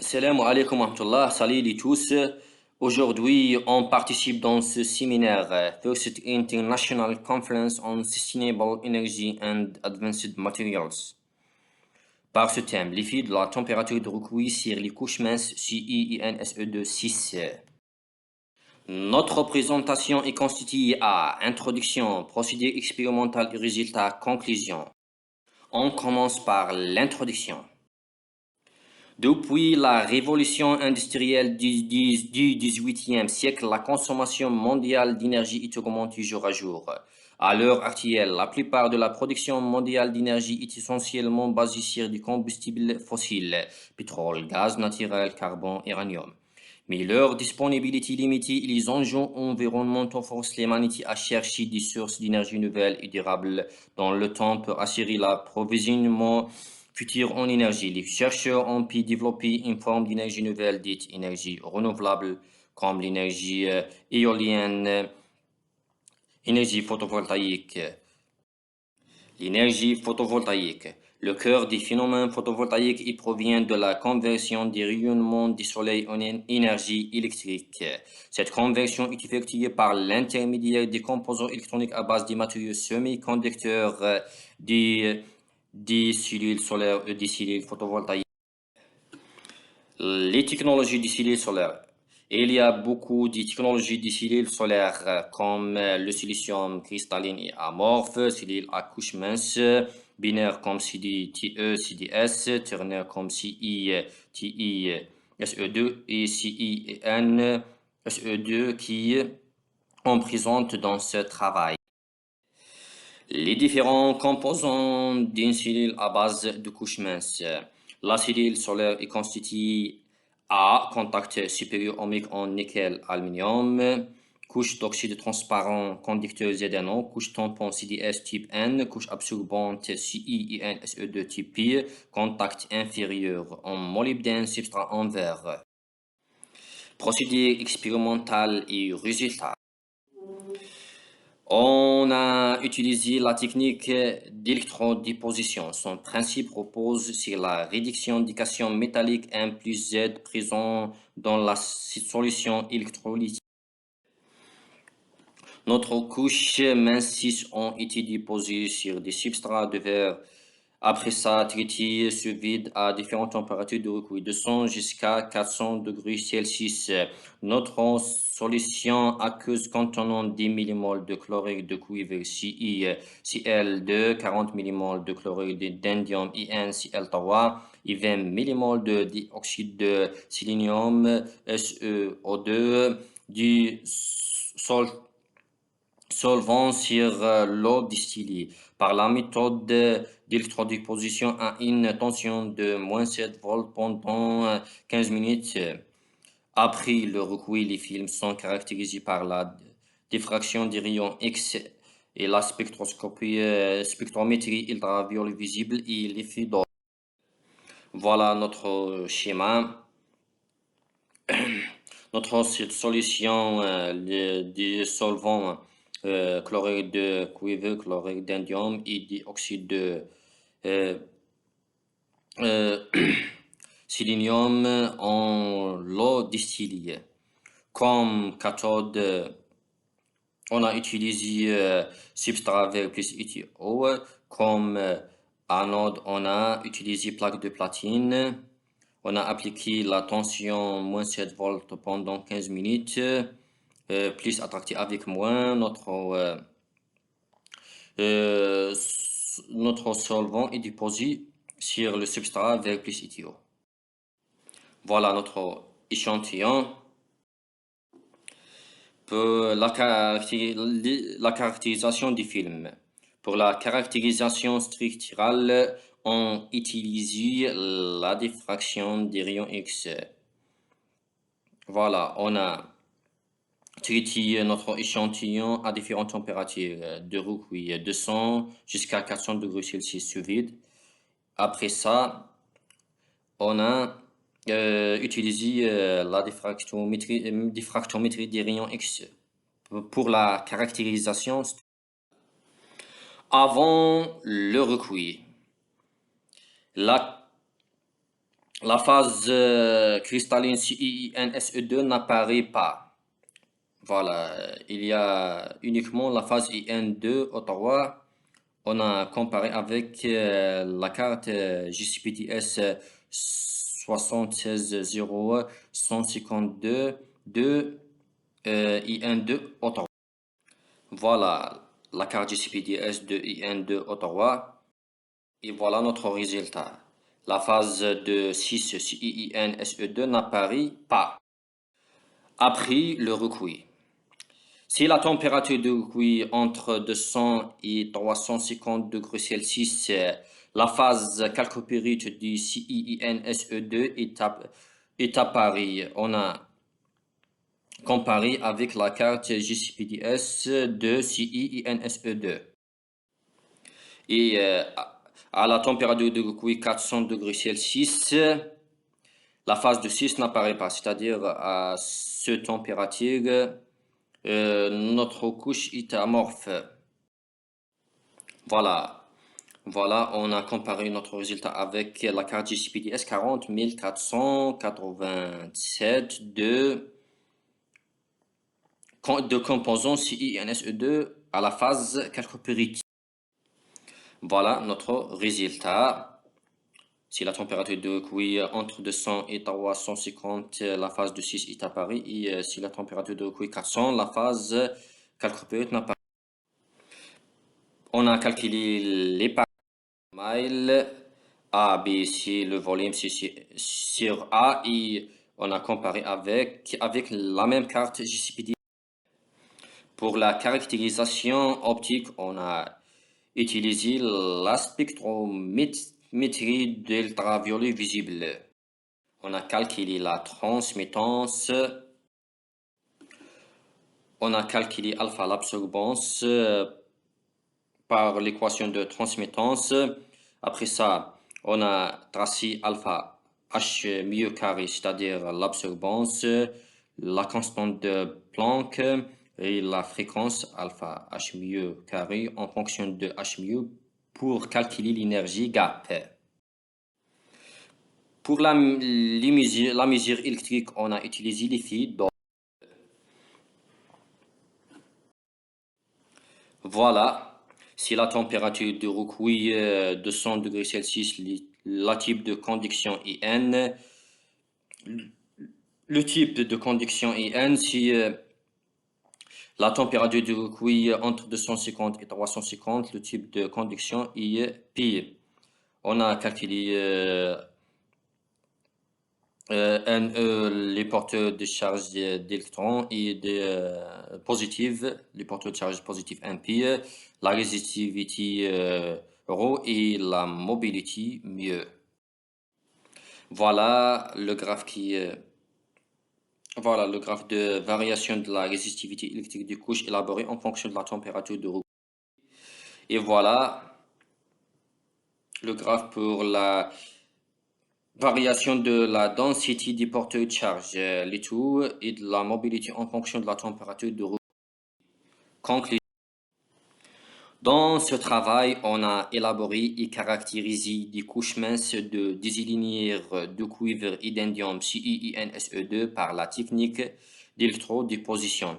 Salam alaikum wa rahmatullah, salut les tous. Aujourd'hui, on participe dans ce séminaire, First International Conference on Sustainable Energy and Advanced Materials. Par ce thème, l'effet de la température de recouvert sur les couches minces CINSE2 6. Notre présentation est constituée à introduction, procédé expérimental et résultat, conclusion. On commence par l'introduction. Depuis la révolution industrielle du XVIIIe siècle, la consommation mondiale d'énergie est augmentée jour à jour. À l'heure actuelle, la plupart de la production mondiale d'énergie est essentiellement basée sur des combustibles fossiles, pétrole, gaz naturel, carbone, uranium. Mais leur disponibilité limitée et les enjeux environnementaux forcent l'humanité à chercher des sources d'énergie nouvelles et durables dans le temps pour assurer l'approvisionnement futur en énergie. Les chercheurs ont pu développer une forme d'énergie nouvelle dite énergie renouvelable, comme l'énergie éolienne, énergie photovoltaïque. L'énergie photovoltaïque. Le cœur des phénomènes photovoltaïques il provient de la conversion des rayonnements du soleil en énergie électrique. Cette conversion est effectuée par l'intermédiaire des composants électroniques à base des matériaux semi-conducteurs des cellules solaires et des cellules photovoltaïques. Les technologies des cellules solaires. Il y a beaucoup de technologies des cellules solaires comme le silicium cristalline et amorphe, cellules à couche mince, binaires comme CdTe, CdS, ternaires comme Ci, Ti, SE2 et Ci et N, SE2 qui en présentent dans ce travail. Les différents composants d'une cellule à base de couche mince. La cellule solaire est constituée à contact supérieur ohmique en nickel aluminium, couche d'oxyde transparent conducteur ZNO, couche tampon CdS type N, couche absorbante CiINSE2 type P, contact inférieur en molybdène, substrat en verre. Procédé expérimental et résultat. On a utilisé la technique d'électrodéposition. Son principe repose sur la réduction des cations métalliques M plus Z présents dans la solution électrolytique. Notre couche mince ont été déposées sur des substrats de verre. Après ça, traité sous vide à différentes températures de recouvert, de 100 jusqu'à 400 degrés Celsius. Notre solution aqueuse contenant 10 mmol de chlorure de cuivre CiCl2, 40 mmol de chlorure d'indium InCl3 et 20 mmol de dioxyde de sélénium SeO2 du solvant sur l'eau distillée par la méthode d'électrodéposition à une tension de moins 7 volts pendant 15 minutes. Après le recouvert, les films sont caractérisés par la diffraction des rayons X et la spectrométrie ultraviolet visible et l'effet d'or. Voilà notre schéma. Notre solution des solvants chlorure de cuivre, chlorure d'indium et dioxyde de sélénium en l'eau distillée. Comme cathode, on a utilisé substrat verre plus EtO. Comme anode, on a utilisé plaque de platine. On a appliqué la tension moins 7 volts pendant 15 minutes. Plus attractif avec moins. Notre solvant est déposé sur le substrat verre plus EtO. Voilà notre échantillon. Pour la caractérisation du film. Pour la caractérisation structurale, on utilise la diffraction des rayons X. Voilà, on a traité notre échantillon à différentes températures de recouvert, de 100 jusqu'à 400 degrés Celsius sous vide. Après ça, on a utilisé la diffractométrie des rayons X pour la caractérisation avant le recouvert. La La phase cristalline CIINSE2 n'apparaît pas. Voilà, il y a uniquement la phase IN2 Ottawa. On a comparé avec la carte GCPDS 760 de IN2 Ottawa. Voilà la carte GCPDS de IN2 Ottawa. Et voilà notre résultat. La phase de 6 CIINSE2 n'apparaît pas. Après le recueil. Si la température de recueil entre 200 et 350 degrés Celsius, la phase calcopyrite du CIINSE2 est apparue. On a comparé avec la carte GCPDS de CIINSE2. Et à la température de recueil 400 degrés Celsius, la phase de 6 n'apparaît pas, c'est-à-dire à cette température, notre couche est amorphe. Voilà, on a comparé notre résultat avec la carte GCPDS 40487 de composants CINSE2 à la phase calcopyrite. Voilà notre résultat. Si la température de recueil entre 200 et 350, la phase de 6 est apparue. Et si la température de recueil 400, la phase calcopyrite n'apparaît pas. On a calculé les paramètres A, B, C, le volume sur A et on a comparé avec la même carte GCPD. Pour la caractérisation optique, on a utilisé la spectrométrie d'ultraviolet visible. On a calculé la transmittance. On a calculé alpha l'absorbance par l'équation de transmittance. Après ça, on a tracé alpha H mu carré, c'est-à-dire l'absorbance, la constante de Planck et la fréquence alpha H mu carré en fonction de H mu pour calculer l'énergie gap. Pour la mesure électrique, on a utilisé les filles. Voilà. Si la température de recueil de 100 degrés Celsius, la type de conduction est N. Le type de conduction est N. Si la température de recueil entre 250 et 350, le type de conduction est P. On a calculé NE, les porteurs de charge d'électrons et de positives, les porteurs de charge positive NP, la résistivité ρ et la mobility μ. Voilà le graphe voilà le graphe de variation de la résistivité électrique des couches élaboré en fonction de la température de recueil. Et voilà le graphe pour la variation de la densité des porteurs de charge, les tout, et de la mobilité en fonction de la température de recueil. Conclusion. Dans ce travail, on a élaboré et caractérisé des couches minces de désilinières de cuivre et d'indium CIINSE2 par la technique d'électrodéposition.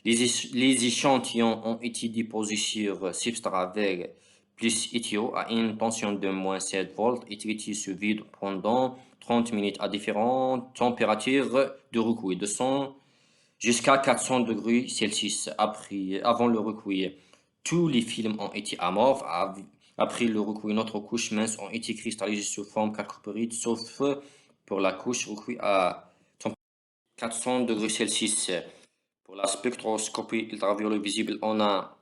Les échantillons ont été déposés sur substrat vert plus éthio à une tension de moins 7 volts et traités sous vide pendant 30 minutes à différentes températures de recueil, de 100 jusqu'à 400 degrés Celsius avant le recueil. Tous les films ont été amorphes. Après le recueil, notre couche mince ont été cristallisées sous forme calcopyrite, sauf pour la couche recueillie à 400 degrés Celsius. Pour la spectroscopie ultraviolet visible, on a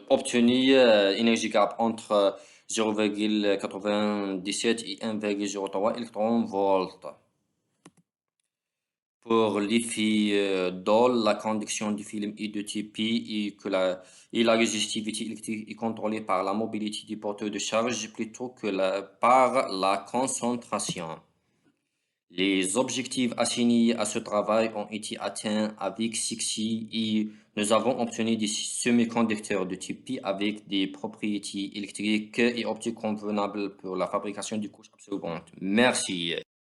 obtenu énergie gap entre 0,97 et 1,03 électron-volts. Pour l'effet Dole, la conduction du film est de type P et la résistivité électrique est contrôlée par la mobilité du porteur de charge plutôt que par la concentration. Les objectifs assignés à ce travail ont été atteints avec succès et nous avons obtenu des semi-conducteurs de type Pi avec des propriétés électriques et optiques convenables pour la fabrication de couches absorbantes. Merci.